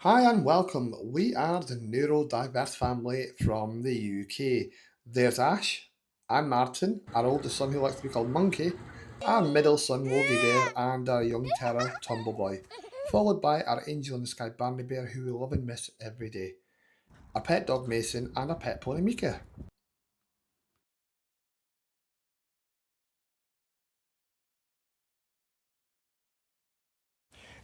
Hi and welcome. We are the Neurodiverse family from the UK. There's Ash, I'm Martin, our oldest son who likes to be called Monkey, our middle son Woggy Bear, and our young terror Tumbleboy, followed by our angel in the sky Barney Bear who we love and miss every day, our pet dog Mason, and our pet pony Mika.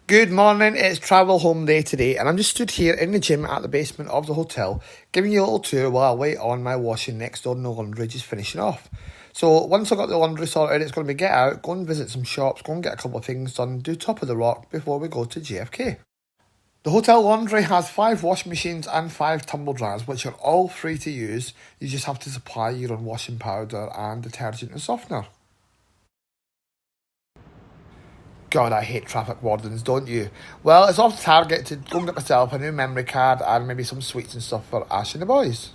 Good morning, it's travel home day today, and I'm just stood here in the gym at the basement of the hotel, giving you a little tour while I wait on my washing next door in the laundry just finishing off. So once I got the laundry sorted, it's going to be get out, go and visit some shops, go and get a couple of things done, do top of the rock before we go to JFK. The hotel laundry has 5 washing machines and 5 tumble dryers, which are all free to use. You just have to supply your own washing powder and detergent and softener. God, I hate traffic wardens, don't you? Well, it's off target to go and get myself a new memory card and maybe some sweets and stuff for Ash and the boys.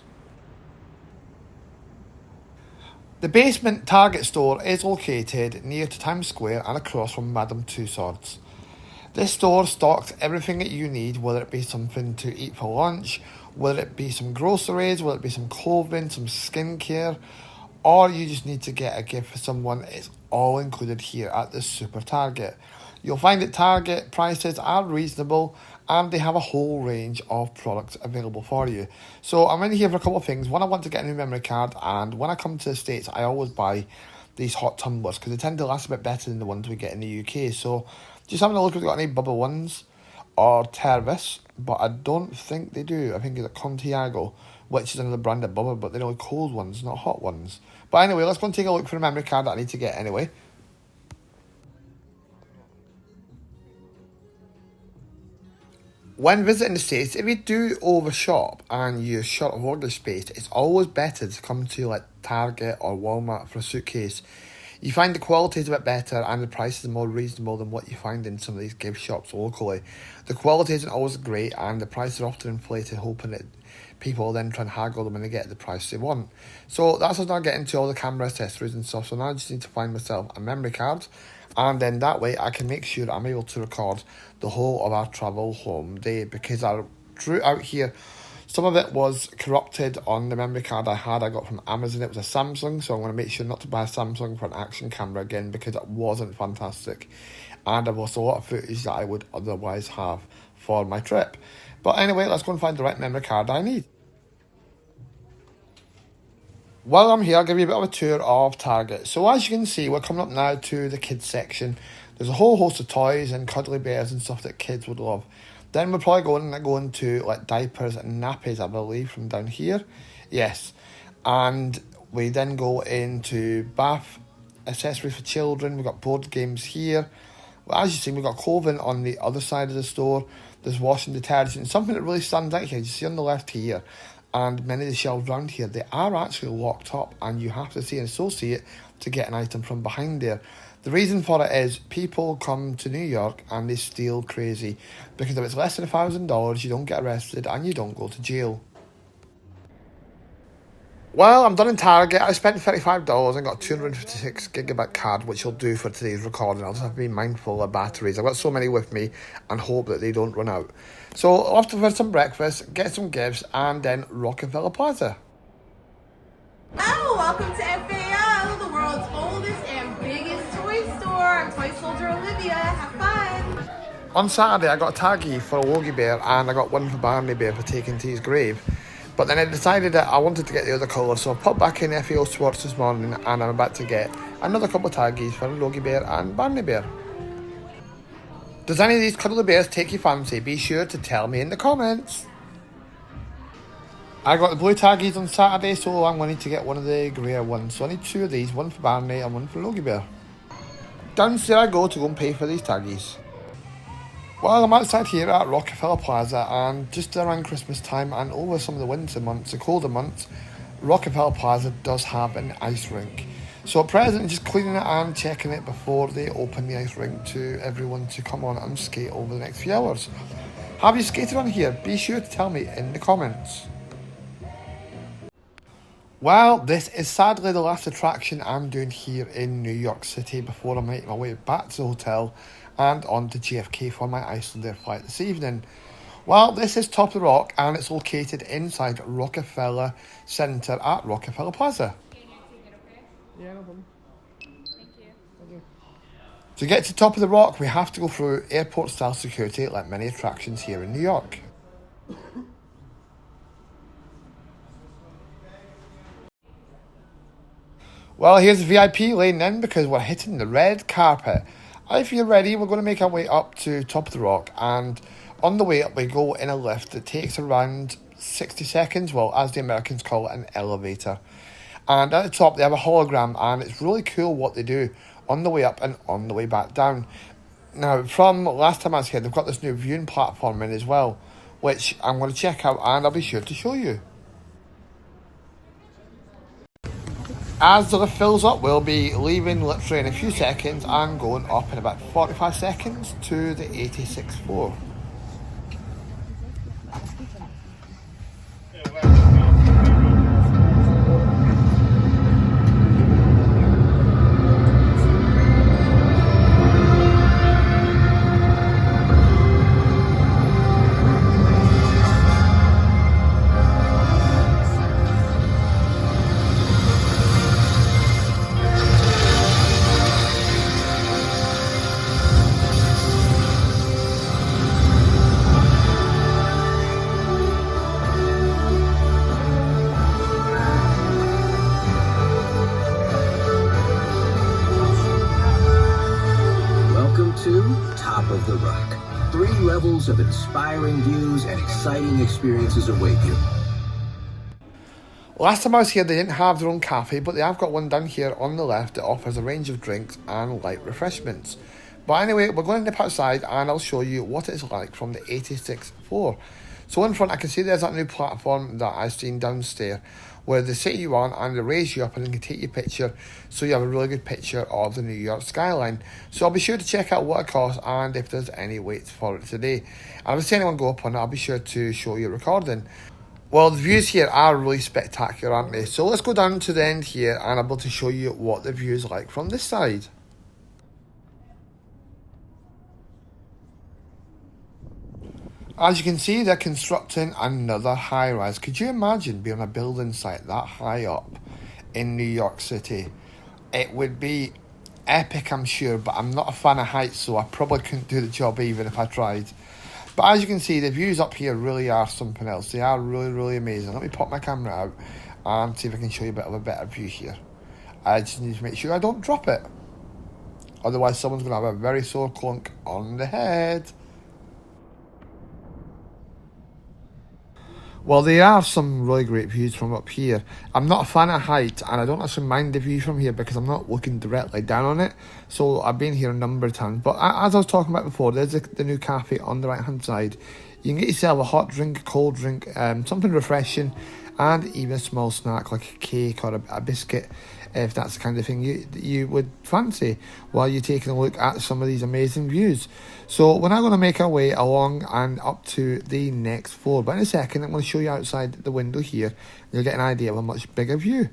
The basement Target store is located near to Times Square and across from Madame Tussauds. This store stocks everything that you need, whether it be something to eat for lunch, whether it be some groceries, whether it be some clothing, some skincare, or you just need to get a gift for someone. It's all included here at the Super Target. You'll find that Target prices are reasonable and they have a whole range of products available for you. So I'm in here for a couple of things. One, I want to get a new memory card, and when I come to the States, I always buy these hot tumblers because they tend to last a bit better than the ones we get in the UK. So just having a look if we've got any bubble ones or Tervis, but I don't think they do. I think it's a Contiago, which is another brand of bubble, but they're only cold ones, not hot ones. But anyway, let's go and take a look for a memory card that I need to get anyway. When visiting the States, if you do overshop and you're short of luggage space, it's always better to come to like Target or Walmart for a suitcase. You find the quality is a bit better and the price is more reasonable than what you find in some of these gift shops locally. The quality isn't always great and the prices are often inflated, hoping that people then try and haggle them and they get the price they want. So that's us now getting to all the camera accessories and stuff. So now I just need to find myself a memory card, and then that way I can make sure I'm able to record the whole of our travel home day, because I drew out here some of it was corrupted on the memory card I got from Amazon. It was a Samsung, so I'm going to make sure not to buy a Samsung for an action camera again because it wasn't fantastic. And I've lost a lot of footage that I would otherwise have for my trip. But anyway, let's go and find the right memory card I need. While I'm here, I'll give you a bit of a tour of Target. So as you can see, we're coming up now to the kids section. There's a whole host of toys and cuddly bears and stuff that kids would love. Then we're probably going to like diapers and nappies, I believe, from down here. Yes. And we then go into bath accessories for children. We've got board games here. Well, as you see, we've got clothing on the other side of the store. There's washing detergent. Something that really stands out here, you see on the left here, and many of the shelves around here, they are actually locked up and you have to see an associate to get an item from behind there. The reason for it is people come to New York and they steal crazy, because if it's less than $1,000 you don't get arrested and you don't go to jail. Well, I'm done in Target. I spent $35 and got a 256 gigabyte card, which will do for today's recording. I'll just have to be mindful of batteries. I've got so many with me and hope that they don't run out. So I'll have to have some breakfast, get some gifts, and then Rockefeller Plaza. Oh, welcome to FAO, the world's oldest and biggest toy store. I'm toy soldier Olivia. Have fun. On Saturday, I got a taggy for a Woggy Bear and I got one for Barney Bear for taking to his grave. But then I decided that I wanted to get the other colour, so I popped back in FAO Schwarz this morning and I'm about to get another couple of taggies for Woggy Bear and Barney Bear. Does any of these cuddly bears take your fancy? Be sure to tell me in the comments. I got the blue taggies on Saturday, so I'm going to need to get one of the greyer ones. So I need 2 of these, one for Barney and one for Woggy Bear. Downstairs I go to go and pay for these taggies. Well, I'm outside here at Rockefeller Plaza, and just around Christmas time and over some of the winter months, the colder months, Rockefeller Plaza does have an ice rink. So at present, just cleaning it and checking it before they open the ice rink to everyone to come on and skate over the next few hours. Have you skated on here? Be sure to tell me in the comments. Well, this is sadly the last attraction I'm doing here in New York City before I make my way back to the hotel and on to JFK for my Icelandair flight this evening. Well, this is Top of the Rock, and it's located inside Rockefeller Center at Rockefeller Plaza. Yeah, no problem. To get to Top of the Rock, we have to go through airport-style security like many attractions here in New York. Well, here's the VIP lane in because we're hitting the red carpet. If you're ready, we're going to make our way up to Top of the Rock, and on the way up we go in a lift that takes around 60 seconds, well, as the Americans call it, an elevator. And at the top they have a hologram, and it's really cool what they do on the way up and on the way back down. Now, from last time I was here, they've got this new viewing platform in as well, which I'm going to check out and I'll be sure to show you. As the lift fills up, we'll be leaving literally in a few seconds and going up in about 45 seconds to the 86th floor. Top of the Rock. 3 levels of inspiring views and exciting experiences await you. Last time I was here, they didn't have their own cafe, but they have got one down here on the left that offers a range of drinks and light refreshments. But anyway, we're going to nip outside and I'll show you what it's like from the 86th floor. So in front, I can see there's that new platform that I've seen downstairs, where they sit you on and they raise you up and they can take your picture, so you have a really good picture of the New York skyline. So I'll be sure to check out what it costs and if there's any waits for it today. And if I see anyone go up on it, I'll be sure to show you a recording. Well, the views here are really spectacular, aren't they? So let's go down to the end here and I'm able to show you what the view is like from this side. As you can see, they're constructing another high-rise. Could you imagine being on a building site that high up in New York City? It would be epic, I'm sure, but I'm not a fan of heights, so I probably couldn't do the job even if I tried. But as you can see, the views up here really are something else. They are really, really amazing. Let me pop my camera out and see if I can show you a bit of a better view here. I just need to make sure I don't drop it. Otherwise, someone's going to have a very sore clunk on the head. Well, there are some really great views from up here. I'm not a fan of height, and I don't actually mind the view from here because I'm not looking directly down on it. So I've been here a number of times. But as I was talking about before, there's the new cafe on the right-hand side. You can get yourself a hot drink, a cold drink, something refreshing, and even a small snack like a cake or a biscuit, if that's the kind of thing you would fancy while you're taking a look at some of these amazing views. So we're now going to make our way along and up to the next floor. But in a second, I'm going to show you outside the window here. You'll get an idea of a much bigger view.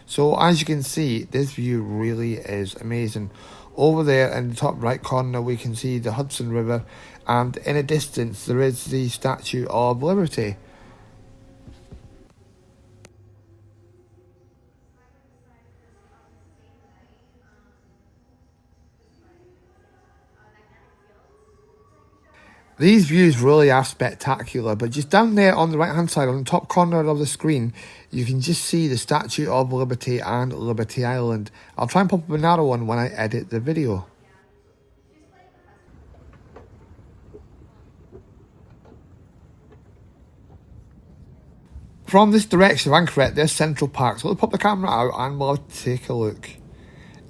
So as you can see, this view really is amazing. Over there in the top right corner, we can see the Hudson River, and in a distance, there is the Statue of Liberty. These views really are spectacular, but just down there on the right hand side, on the top corner of the screen, you can just see the Statue of Liberty and Liberty Island. I'll try and pop up another one when I edit the video. From this direction, if I'm correct, there's Central Park. So let's pop the camera out and we'll take a look.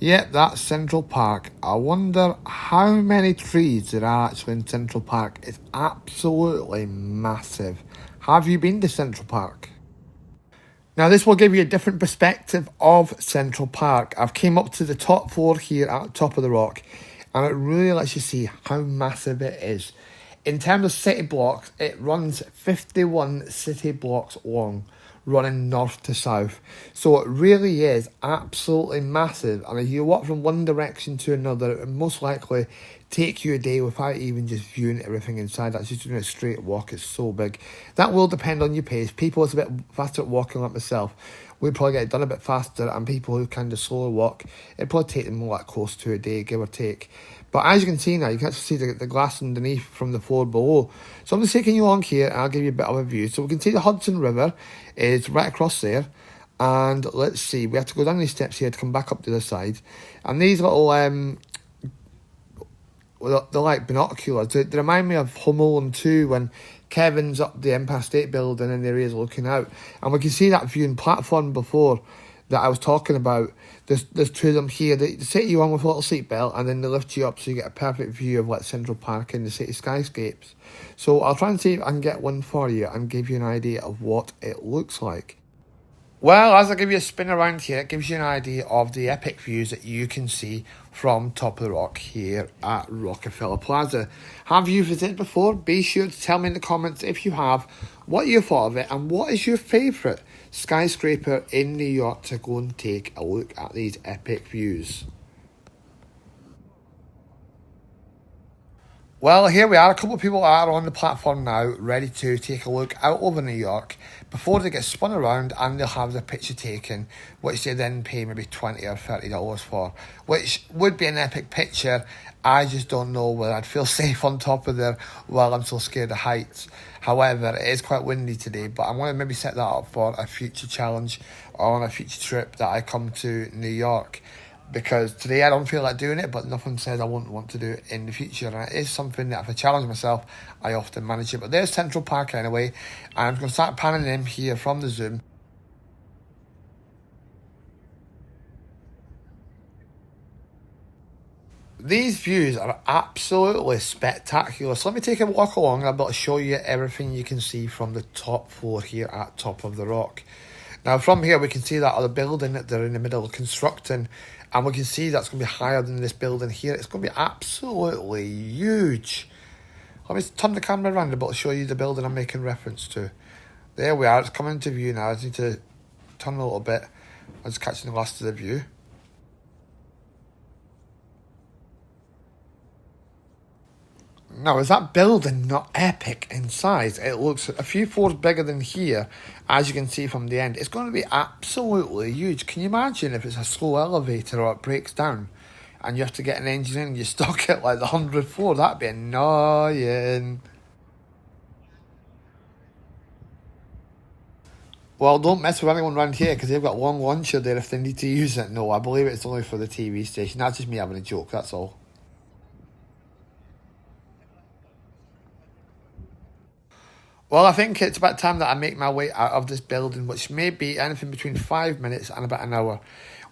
Yep, that's Central Park. I wonder how many trees there are actually in Central Park. It's absolutely massive. Have you been to Central Park? Now this will give you a different perspective of Central Park. I've came up to the top floor here at Top of the Rock, and it really lets you see how massive it is. In terms of city blocks, it runs 51 city blocks long, running north to south. So it really is absolutely massive, and if you walk from one direction to another, it will most likely take you a day without even just viewing everything inside. That's just doing a straight walk. It's so big. That will depend on your pace. People who's a bit faster at walking like myself will probably get it done a bit faster, and people who kind of slower walk, it'd probably take them more like close to a day, give or take. But as you can see now, you can actually see the glass underneath from the floor below. So I'm just taking you along here, and I'll give you a bit of a view. So we can see the Hudson River is right across there. And let's see, we have to go down these steps here to come back up to the side. And these little, they're like binoculars. They remind me of Home Alone 2 when Kevin's up the Empire State Building and there he is looking out. And we can see that viewing platform before that I was talking about. There's two of them here. They set you on with a little seatbelt and then they lift you up so you get a perfect view of like Central Park and the city skyscapes. So I'll try and see if I can get one for you and give you an idea of what it looks like. Well, as I give you a spin around here, it gives you an idea of the epic views that you can see from top of the rock here at Rockefeller Plaza. Have you visited before? Be sure to tell me in the comments if you have, what you thought of it, and what is your favourite skyscraper in New York to go and take a look at these epic views. Well, here we are. A couple of people are on the platform now, ready to take a look out over New York before they get spun around and they'll have their picture taken, which they then pay maybe $20 or $30 for, which would be an epic picture. I just don't know whether I'd feel safe on top of there while I'm so scared of heights. However, it is quite windy today, but I'm going to maybe set that up for a future challenge or on a future trip that I come to New York. Because today I don't feel like doing it, but nothing says I won't want to do it in the future. And it is something that if I challenge myself, I often manage it. But there's Central Park anyway. And I'm going to start panning in here from the zoom. These views are absolutely spectacular. So let me take a walk along and I'll be able to show you everything you can see from the top floor here at Top of the Rock. Now from here we can see that other building that they're in the middle of constructing. And we can see that's going to be higher than this building here. It's going to be absolutely huge. Let me turn the camera around a bit to show you the building I'm making reference to. There we are. It's coming into view now. I just need to turn a little bit. I'm just catching the last of the view. Now, is that building not epic in size? It looks a few floors bigger than here, as you can see from the end. It's going to be absolutely huge. Can you imagine if it's a slow elevator or it breaks down and you have to get an engine in and you're stuck at like the 100th floor? That'd be annoying. Well, don't mess with anyone around here because they've got one launcher there if they need to use it. No, I believe it's only for the TV station. That's just me having a joke, that's all. Well, I think it's about time that I make my way out of this building, which may be anything between 5 minutes and about an hour.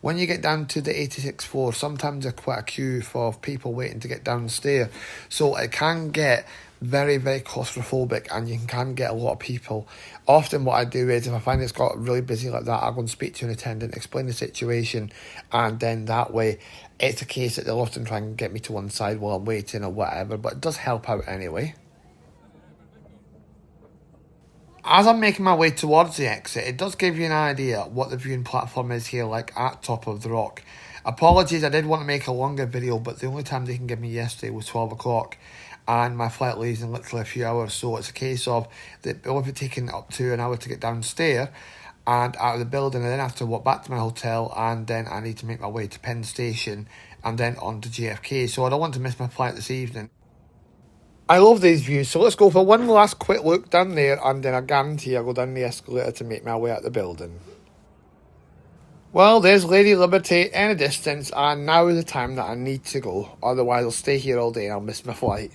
When you get down to the 86th floor, sometimes there's quite a queue for people waiting to get down the stair. So it can get very, very claustrophobic and you can get a lot of people. Often what I do is if I find it's got really busy like that, I'll go and speak to an attendant, explain the situation, and then that way it's a case that they'll often try and get me to one side while I'm waiting or whatever, but it does help out anyway. As I'm making my way towards the exit, it does give you an idea what the viewing platform is here like at Top of the Rock. Apologies, I did want to make a longer video, but the only time they can give me yesterday was 12 o'clock and my flight leaves in literally a few hours, so it's a case of that it will be taking up to an hour to get downstairs and out of the building, and then I have to walk back to my hotel, and then I need to make my way to Penn Station and then on to JFK, so I don't want to miss my flight this evening. I love these views, so let's go for one last quick look down there and then I guarantee I'll go down the escalator to make my way out the building. Well, there's Lady Liberty in a distance and now is the time that I need to go, otherwise I'll stay here all day and I'll miss my flight.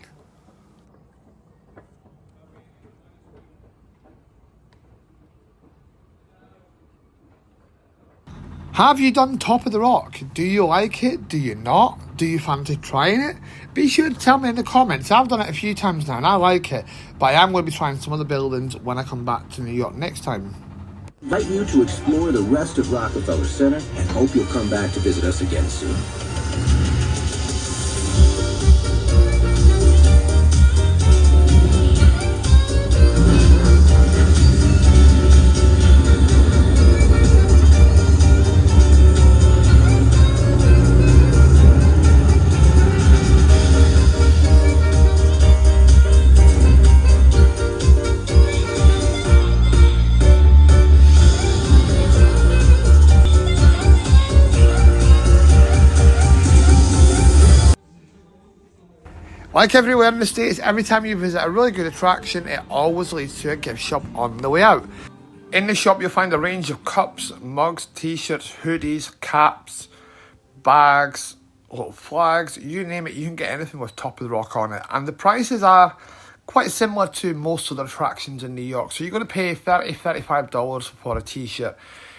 Have you done Top of the Rock? Do you like it? Do you not? Do you fancy trying it? Be sure to tell me in the comments. I've done it a few times now and I like it, but I am going to be trying some of the buildings when I come back to New York next time. I invite you to explore the rest of Rockefeller Center and hope you'll come back to visit us again soon. Like everywhere in the States, every time you visit a really good attraction, it always leads to a gift shop on the way out. In the shop, you'll find a range of cups, mugs, t-shirts, hoodies, caps, bags, little flags, you name it, you can get anything with Top of the Rock on it. And the prices are quite similar to most of the attractions in New York. So you're going to pay $30, $35 for a t-shirt.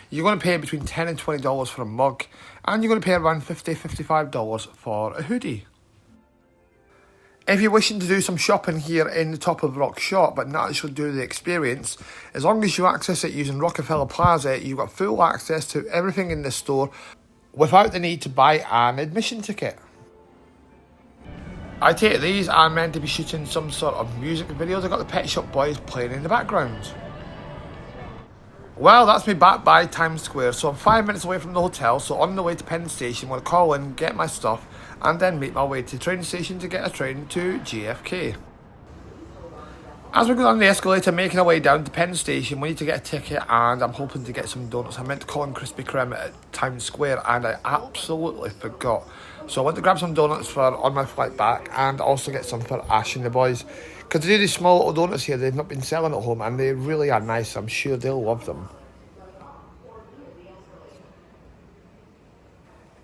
You're going to pay between $10 and $20 for a mug. And you're going to pay around $50, $55 for a hoodie. If you're wishing to do some shopping here in the Top of the Rock shop, but not actually do the experience, as long as you access it using Rockefeller Plaza, you've got full access to everything in the store without the need to buy an admission ticket. I take these are meant to be shooting some sort of music videos. I've got the Pet Shop Boys playing in the background. Well, that's me back by Times Square, so I'm 5 minutes away from the hotel, so on the way to Penn Station, I'm going to call in, get my stuff, and then make my way to the train station to get a train to JFK. As we go down the escalator, making our way down to Penn Station, we need to get a ticket, and I'm hoping to get some donuts. I meant to call in Krispy Kreme at Times Square, and I absolutely forgot. So I went to grab some donuts for on my flight back, and also get some for Ash and the boys. Because they do these small little donuts here, they've not been selling at home, and they really are nice. I'm sure they'll love them.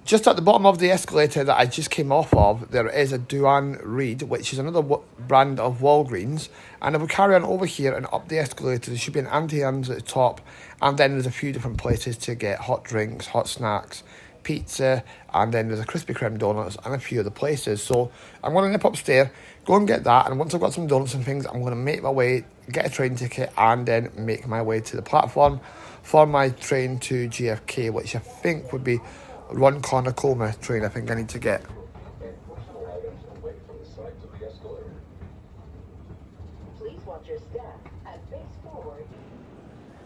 Just at the bottom of the escalator that I just came off of, there is a Duane Reade, which is another brand of Walgreens. And if we carry on over here and up the escalator, there should be an Auntie Anne's at the top. And then there's a few different places to get hot drinks, hot snacks, pizza, and then there's a Krispy Kreme donuts and a few other places. So I'm going to nip upstairs, go and get that. And once I've got some donuts and things, I'm going to make my way, get a train ticket, and then make my way to the platform for my train to JFK, which I think would be Ron Coma train. I think I need to get.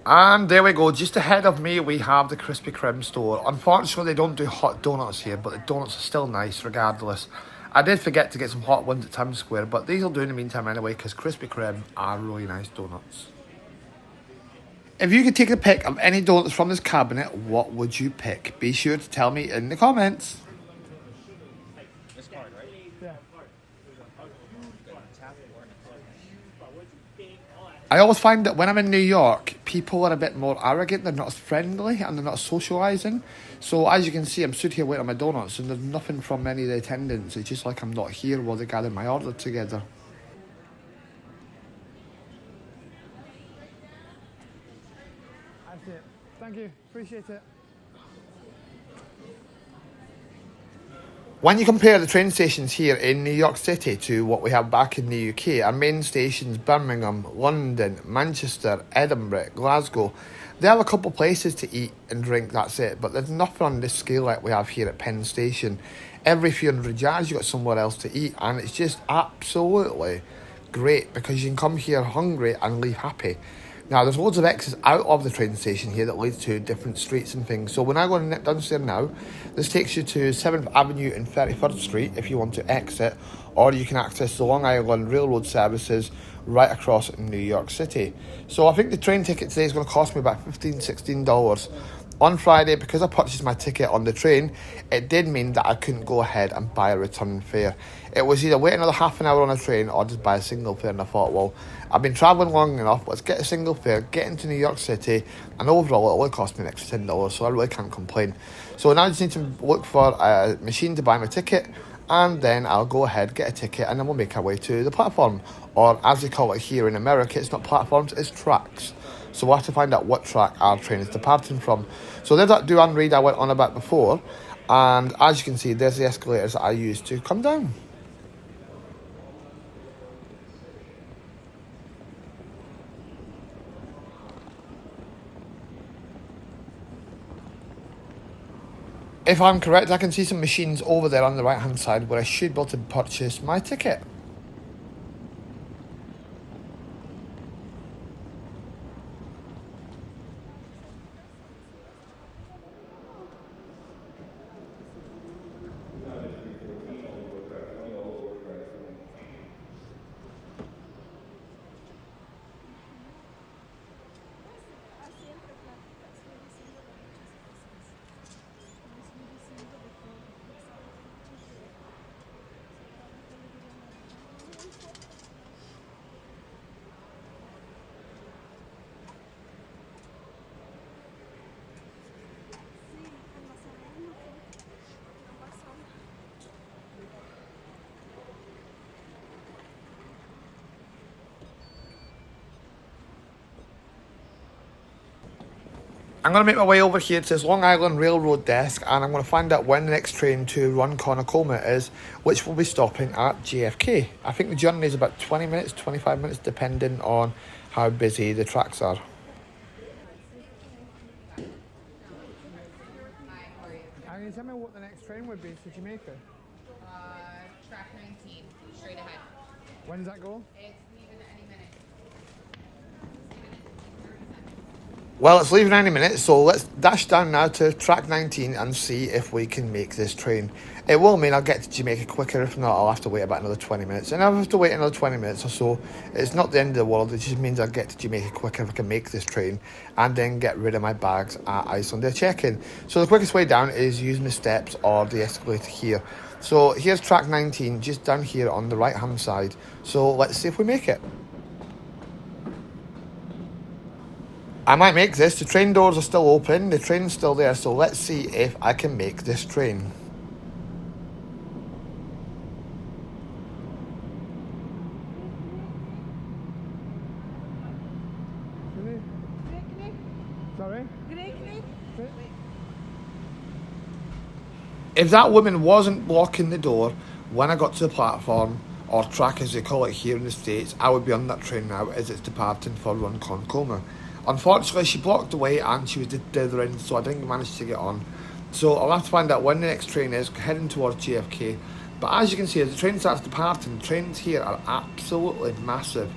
And there we go, just ahead of me we have the Krispy Kreme store. Unfortunately they don't do hot donuts here, but the donuts are still nice regardless. I did forget to get some hot ones at Times Square, but these will do in the meantime anyway, because Krispy Kreme are really nice donuts. If you could take a pic of any donuts from this cabinet, what would you pick? Be sure to tell me in the comments. This card, right? Yeah. I always find that when I'm in New York, people are a bit more arrogant, they're not as friendly, and they're not socialising. So as you can see, I'm stood here waiting on my donuts, and there's nothing from any of the attendants. It's just like I'm not here while they gather my order together. That's it. Thank you. Appreciate it. When you compare the train stations here in New York City to what we have back in the UK, our main stations, Birmingham, London, Manchester, Edinburgh, Glasgow, they have a couple places to eat and drink, that's it. But there's nothing on this scale like we have here at Penn Station. Every few hundred yards you've got somewhere else to eat, and it's just absolutely great because you can come here hungry and leave happy. Now, there's loads of exits out of the train station here that leads to different streets and things. So when I go downstairs now, this takes you to 7th Avenue and 31st Street if you want to exit, or you can access the Long Island Railroad services right across New York City. So I think the train ticket today is going to cost me about $15, $16. On Friday, because I purchased my ticket on the train, it did mean that I couldn't go ahead and buy a return fare. It was either wait another half an hour on a train or just buy a single fare, and I thought, well, I've been travelling long enough, let's get a single fare, get into New York City, and overall it only cost me an extra $10, so I really can't complain. So now I just need to look for a machine to buy my ticket, and then I'll go ahead, get a ticket, and then we'll make our way to the platform. Or as they call it here in America, it's not platforms, it's tracks. So we'll have to find out what track our train is departing from. So there's that Duane Reade I went on about before. And as you can see, there's the escalators that I used to come down. If I'm correct, I can see some machines over there on the right hand side where I should be able to purchase my ticket. I'm going to make my way over here to this Long Island Railroad desk, and I'm going to find out when the next train to Ronkonkoma is, which will be stopping at JFK. I think the journey is about 20 minutes, 25 minutes, depending on how busy the tracks are. Can you tell me what the next train would be to Jamaica? Track 19, straight ahead. When does that go? It's leaving any minute. Well, it's leaving any minute, so let's dash down now to track 19 and see if we can make this train. It will mean I'll get to Jamaica quicker. If not, I'll have to wait about another 20 minutes. And if I have to wait another 20 minutes or so, it's not the end of the world. It just means I'll get to Jamaica quicker if I can make this train and then get rid of my bags at Iceland Air check-in. So the quickest way down is using the steps or the escalator here. So here's track 19, just down here on the right-hand side. So let's see if we make it. I might make this. The train doors are still open. The train's still there. So let's see if I can make this train. Sorry? If that woman wasn't blocking the door when I got to the platform, or track as they call it here in the States, I would be on that train now as it's departing for Ronkonkoma. Unfortunately, she blocked the way and she was dithering, so I didn't manage to get on. So I'll have to find out when the next train is, heading towards JFK. But as you can see, as the train starts departing, the trains here are absolutely massive.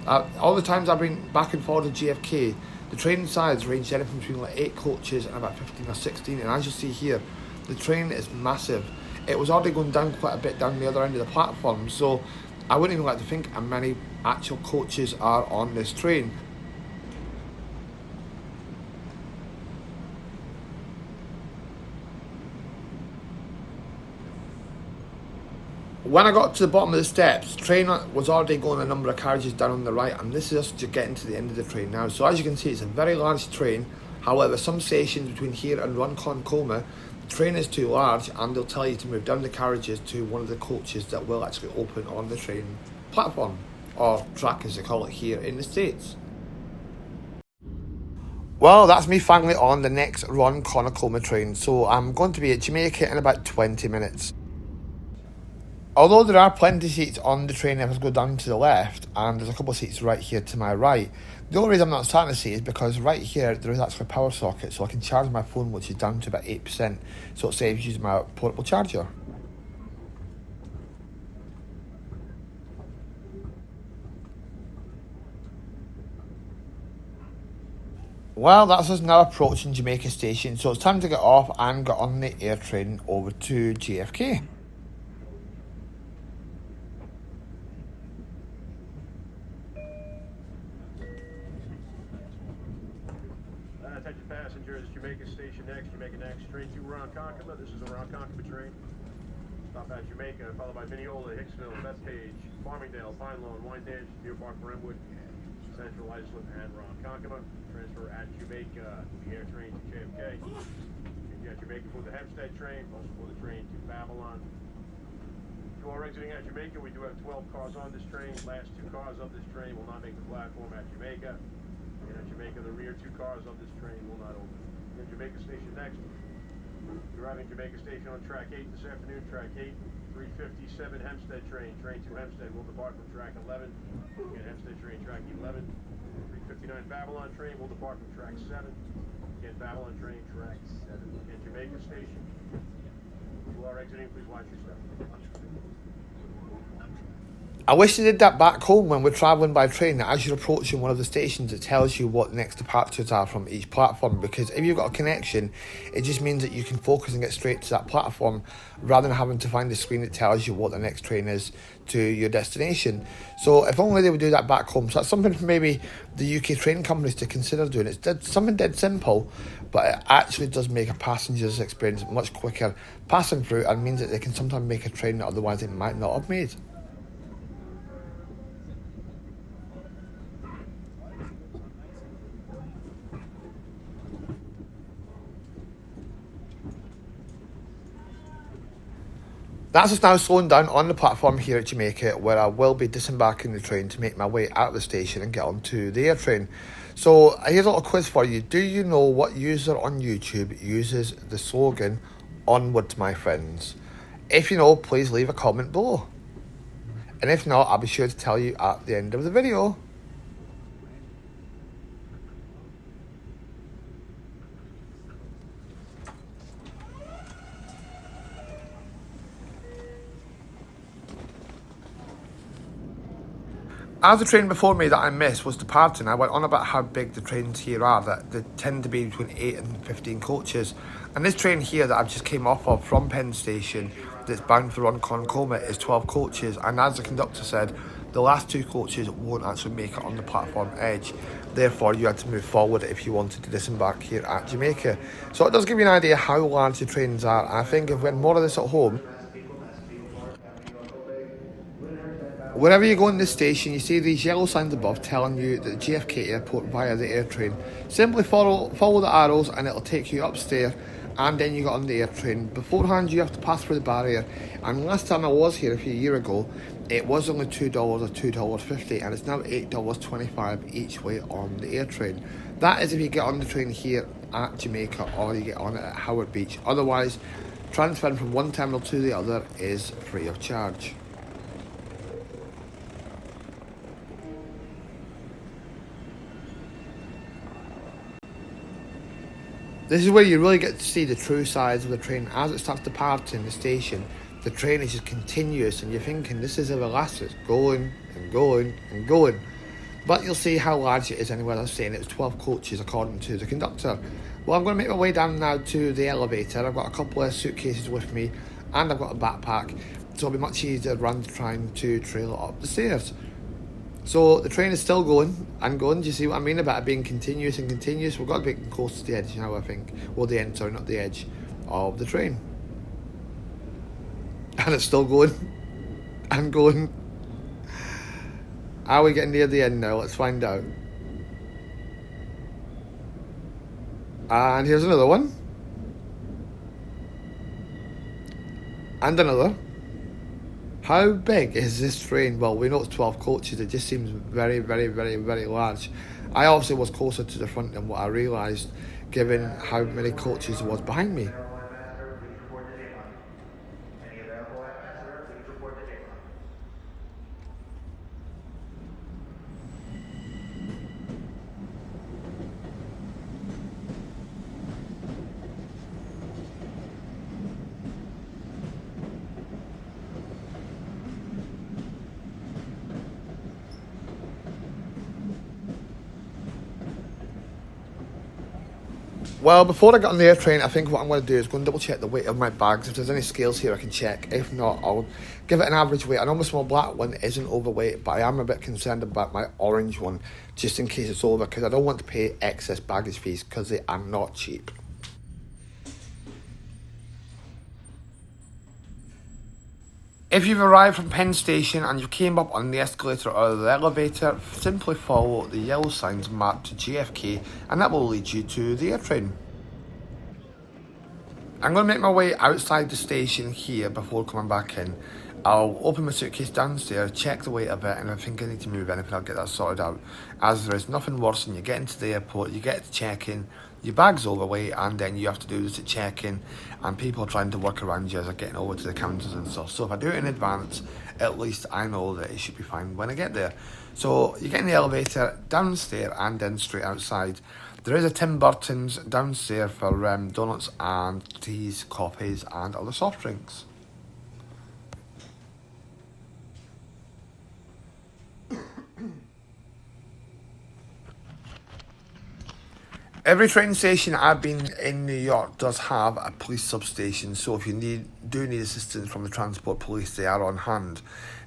All the times I've been back and forth to JFK, the train size range anything between like 8 coaches and about 15 or 16. And as you see here, the train is massive. It was already going down quite a bit down the other end of the platform, so I wouldn't even like to think how many actual coaches are on this train. When I got to the bottom of the steps, the train was already going a number of carriages down on the right, and this is just getting to the end of the train now. So as you can see, it's a very large train. However, some stations between here and Ronkonkoma, the train is too large, and they'll tell you to move down the carriages to one of the coaches that will actually open on the train platform, or track as they call it here in the States. Well, that's me finally on the next Ronkonkoma train, so I'm going to be at Jamaica in about 20 minutes. Although there are plenty of seats on the train if I go down to the left, and there's a couple of seats right here to my right, the only reason I'm not starting to see is because right here there is actually a power socket, so I can charge my phone, which is down to about 8%, so it saves using my portable charger. Well, that's us now approaching Jamaica Station, so it's time to get off and get on the Airtrain over to JFK. Attention passengers, Jamaica Station next, Jamaica next, train to Ronkonkoma. This is a Ronkonkoma train. Stop at Jamaica, followed by Mineola, Hicksville, Bethpage, Farmingdale, Pine Lawn, Wyandanch, Deer Park, Brentwood, Central Iceland, and Ronkonkoma. Transfer at Jamaica, the Airtrain to JFK. At Jamaica for the Hempstead train, also for the train to Babylon. To all exiting at Jamaica, we do have 12 cars on this train. Last 2 cars of this train will not make the platform at Jamaica. And at Jamaica, the rear 2 cars of this train will not open. In Jamaica Station next. Arriving Jamaica Station on track 8 this afternoon. Track 8, 357 Hempstead train. Train to Hempstead will depart from track 11. Again, Hempstead train, track 11. 359 Babylon train will depart from track 7. Again, Babylon train, track 7. Again, Jamaica Station. Who are exiting, please watch your step. I wish they did that back home when we're travelling by train, that as you're approaching one of the stations, it tells you what the next departures are from each platform, because if you've got a connection, it just means that you can focus and get straight to that platform rather than having to find a screen that tells you what the next train is to your destination. So if only they would do that back home. So that's something for maybe the UK train companies to consider doing. It's something dead simple, but it actually does make a passenger's experience much quicker passing through, and means that they can sometimes make a train that otherwise they might not have made. That's us now slowing down on the platform here at Jamaica, where I will be disembarking the train to make my way out of the station and get onto the Airtrain. So here's a little quiz for you. Do you know what user on YouTube uses the slogan, "Onwards, my friends"? If you know, please leave a comment below. And if not, I'll be sure to tell you at the end of the video. As the train before me that I missed was departing, I went on about how big the trains here are, that they tend to be between 8 and 15 coaches. And this train here that I've just came off of from Penn Station, that's bound for Ronkonkoma, is 12 coaches. And as the conductor said, the last 2 coaches won't actually make it on the platform edge. Therefore, you had to move forward if you wanted to disembark here at Jamaica. So it does give you an idea how large the trains are. And I think if we had more of this at home, wherever you go in this station, you see these yellow signs above telling you that JFK Airport via the Airtrain. Simply follow the arrows and it'll take you upstairs, and then you get on the Airtrain. Beforehand, you have to pass through the barrier, and last time I was here a few years ago, it was only $2 or $2.50, and it's now $8.25 each way on the Airtrain. That is if you get on the train here at Jamaica or you get on it at Howard Beach. Otherwise, transferring from one terminal to the other is free of charge. This is where you really get to see the true size of the train. As it starts departing the station, the train is just continuous and you're thinking this is everlasting. It's going and going and going. But you'll see how large it is anyway. I was saying it was 12 coaches according to the conductor. Well, I'm going to make my way down now to the elevator. I've got a couple of suitcases with me and I've got a backpack. So it'll be much easier than trying to trail it up the stairs. So the train is still going and going. Do you see what I mean about it being continuous and continuous? We've got to be close to the edge now, I think. Well, the end, sorry, not the edge of the train. And it's still going and going. Are we getting near the end now? Let's find out. And here's another one. And another. How big is this train? Well, we know it's 12 coaches. It just seems very, very, very, very large. I obviously was closer to the front than what I realised, given how many coaches there was behind me. Well, before I get on the Airtrain, I think what I'm going to do is go and double check the weight of my bags. If there's any scales here I can check. If not, I'll give it an average weight. I know my small black one isn't overweight, but I am a bit concerned about my orange one, just in case it's over, because I don't want to pay excess baggage fees, because they are not cheap. If you've arrived from Penn Station and you came up on the escalator or the elevator, simply follow the yellow signs marked to JFK and that will lead you to the Airtrain. I'm going to make my way outside the station here before coming back in. I'll open my suitcase downstairs, check the weight of it, and if I think I need to move anything, I'll get that sorted out. As there is nothing worse than you get into the airport, you get to check in, your bag's overweight, and then you have to do this at check-in, and people are trying to work around you as they're getting over to the counters and stuff. So if I do it in advance, at least I know that it should be fine when I get there. So you get in the elevator, downstairs, and then straight outside. There is a Tim Burton's downstairs for donuts and teas, coffees, and other soft drinks. Every train station I've been in New York does have a police substation, so if you do need assistance from the transport police, they are on hand.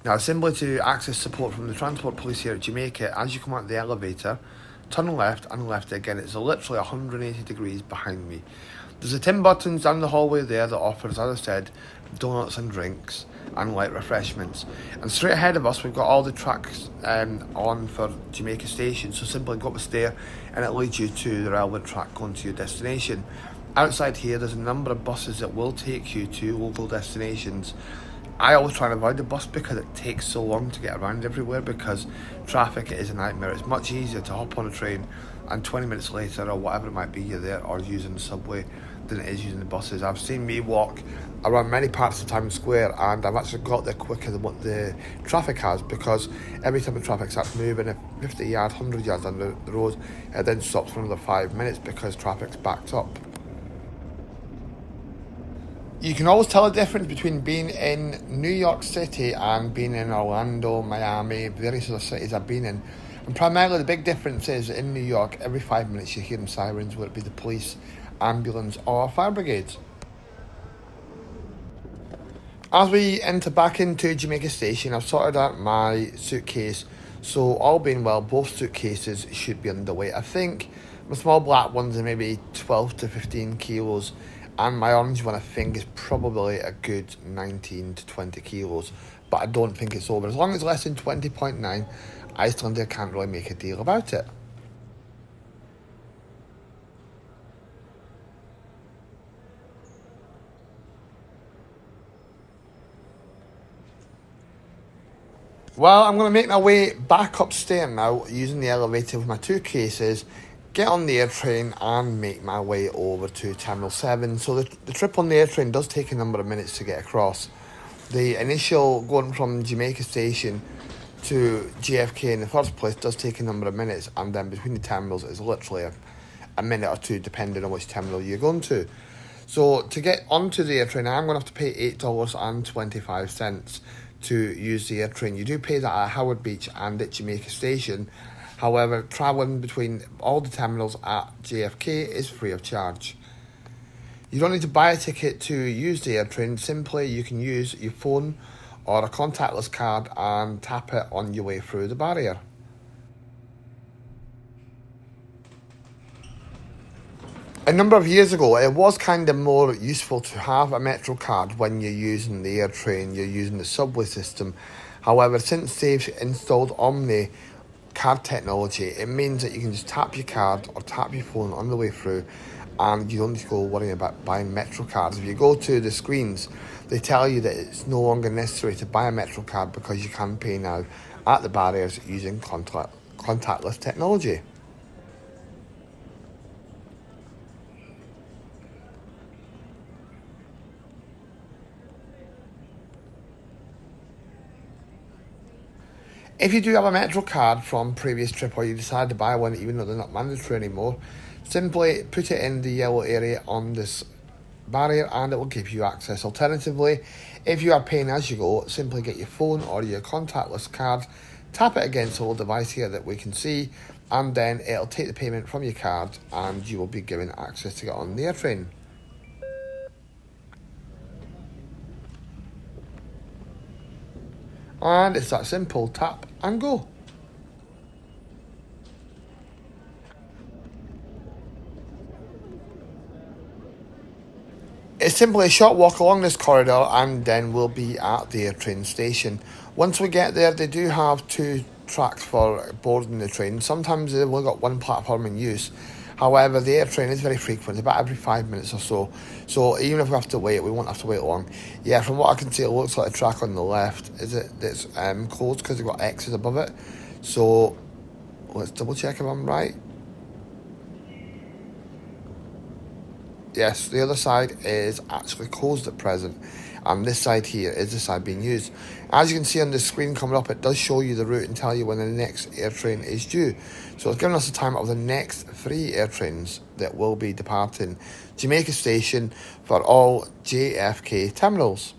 Now, similar to access support from the transport police here at Jamaica, as you come out the elevator, turn left and left again. It's literally 180 degrees behind me. There's a Tim Burton's down the hallway there that offers, as I said, donuts and drinks and light refreshments. And straight ahead of us, we've got all the tracks on for Jamaica Station. So simply go up the stair and it leads you to the railway track going to your destination. Outside here, there's a number of buses that will take you to local destinations. I always try and avoid the bus because it takes so long to get around everywhere because traffic is a nightmare. It's much easier to hop on a train and 20 minutes later or whatever it might be you're there, or using the subway, than it is using the buses. I've seen me walk around many parts of Times Square and I've actually got there quicker than what the traffic has, because every time the traffic starts moving at 50 yards, 100 yards on the road, it then stops for another 5 minutes because traffic's backed up. You can always tell the difference between being in New York City and being in Orlando, Miami, various other cities I've been in. And primarily the big difference is in New York, every 5 minutes you're hearing sirens, whether it be the police, ambulance or fire brigades. As we enter back into Jamaica Station, I've sorted out my suitcase, so all being well, both suitcases should be underweight. I think my small black ones are maybe 12 to 15 kilos, and my orange one I think is probably a good 19 to 20 kilos, but I don't think it's over. As long as it's less than 20.9, Icelandair can't really make a deal about it. Well, I'm going to make my way back upstairs now using the elevator with my two cases, get on the Airtrain and make my way over to Terminal 7. So the trip on the Airtrain does take a number of minutes to get across. The initial going from Jamaica Station to JFK in the first place does take a number of minutes, and then between the terminals is literally a minute or two depending on which terminal you're going to. So to get onto the Airtrain, I'm going to have to pay $8.25 to use the Airtrain. You do pay that at Howard Beach and at Jamaica Station. However, travelling between all the terminals at JFK is free of charge. You don't need to buy a ticket to use the Airtrain. Simply, you can use your phone or a contactless card and tap it on your way through the barrier. A number of years ago, it was kind of more useful to have a Metro card when you're using the Airtrain, you're using the subway system. However, since they've installed Omni card technology, it means that you can just tap your card or tap your phone on the way through, and you don't need to go worrying about buying Metro cards. If you go to the screens, they tell you that it's no longer necessary to buy a Metro card because you can pay now at the barriers using contactless technology. If you do have a Metro card from previous trip, or you decide to buy one even though they're not mandatory anymore, simply put it in the yellow area on this barrier and it will give you access. Alternatively, if you are paying as you go, simply get your phone or your contactless card, tap it against the little device here that we can see, and then it'll take the payment from your card and you will be given access to get on the Airtrain. And it's that simple, tap and go. It's simply a short walk along this corridor and then we'll be at the Airtrain station. Once we get there, they do have two tracks for boarding the train. Sometimes they've only got one platform in use. However, the Airtrain is very frequent, about every 5 minutes or so. So even if we have to wait, we won't have to wait long. Yeah, from what I can see, it looks like a track on the left. Is it that's closed because they've got X's above it? So let's double check if I'm right. Yes, the other side is actually closed at present, and this side here is the side being used. As you can see on the screen coming up, it does show you the route and tell you when the next Airtrain is due. So it's giving us the time of the next 3 Airtrains that will be departing Jamaica Station for all JFK terminals.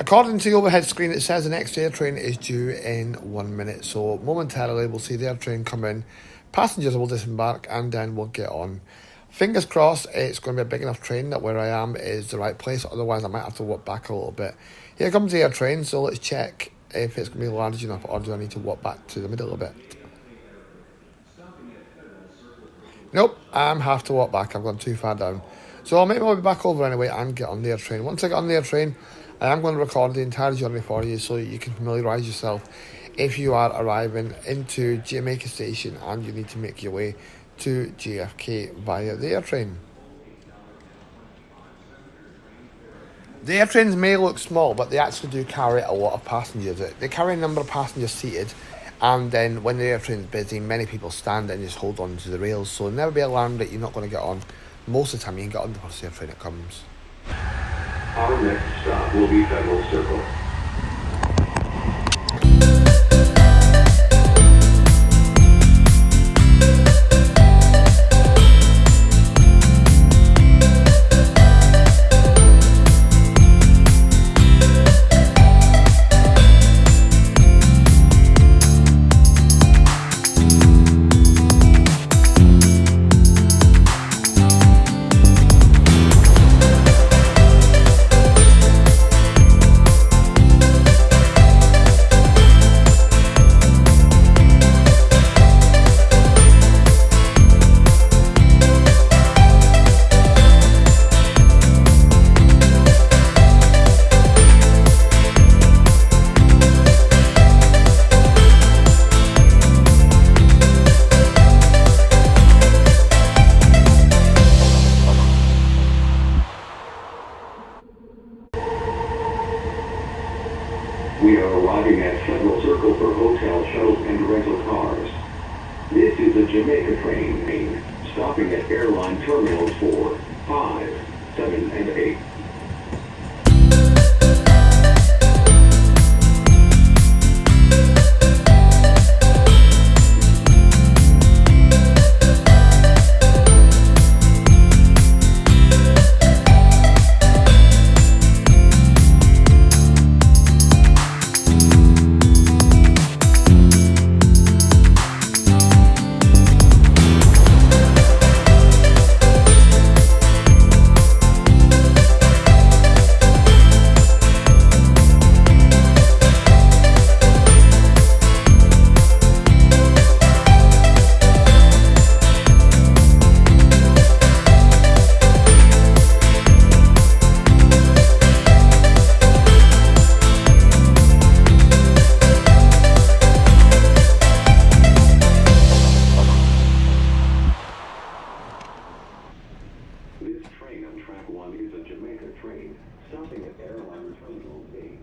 According to the overhead screen, it says the next Airtrain is due in 1 minute. So momentarily we'll see the Airtrain come in, passengers will disembark, and then we'll get on. Fingers crossed it's going to be a big enough train that where I am is the right place, otherwise I might have to walk back a little bit. Here comes the Airtrain, so let's check if it's going to be large enough, or do I need to walk back to the middle a bit. Nope, I have to walk back, I've gone too far down. So I'll make my way back over anyway and get on the Airtrain. Once I get on the Airtrain, I am going to record the entire journey for you so you can familiarise yourself if you are arriving into Jamaica Station and you need to make your way to JFK via the Airtrain. The Airtrains may look small, but they actually do carry a lot of passengers. They carry a number of passengers seated, and then when the Airtrain's busy, many people stand and just hold on to the rails, so never be alarmed that you're not going to get on. Most of the time you can get on the first Airtrain that comes. Our next stop will be Federal Circle. We are arriving at Federal Circle for hotel, shuttles, and rental cars. This is a Jamaica train, stopping at airline terminals 4, 5, 7, and 8. This train on track 1 is a Jamaica train, stopping at airline terminal 8.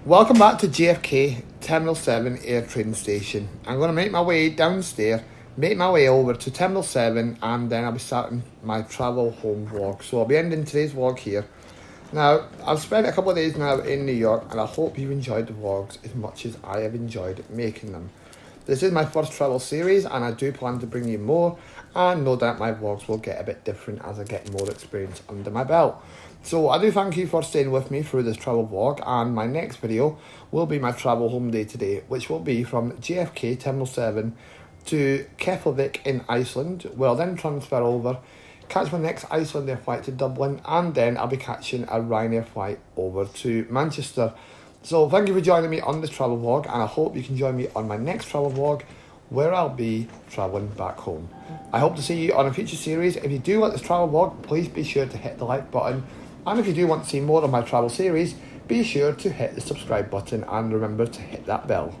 Welcome back to JFK Terminal 7 Airtrain Station. I'm going to make my way downstairs, make my way over to Terminal 7, and then I'll be starting my travel home vlog. So I'll be ending today's vlog here. Now, I've spent a couple of days now in New York, and I hope you've enjoyed the vlogs as much as I have enjoyed making them. This is my first travel series, and I do plan to bring you more, and no doubt my vlogs will get a bit different as I get more experience under my belt. So I do thank you for staying with me through this travel vlog, and my next video will be my travel home day today, which will be from JFK Terminal 7 to Keflavik in Iceland, where I'll then transfer over, catch my next Icelandair flight to Dublin, and then I'll be catching a Ryanair flight over to Manchester. So thank you for joining me on this travel vlog, and I hope you can join me on my next travel vlog, where I'll be travelling back home. I hope to see you on a future series. If you do like this travel vlog, please be sure to hit the like button. And if you do want to see more of my travel series, be sure to hit the subscribe button and remember to hit that bell.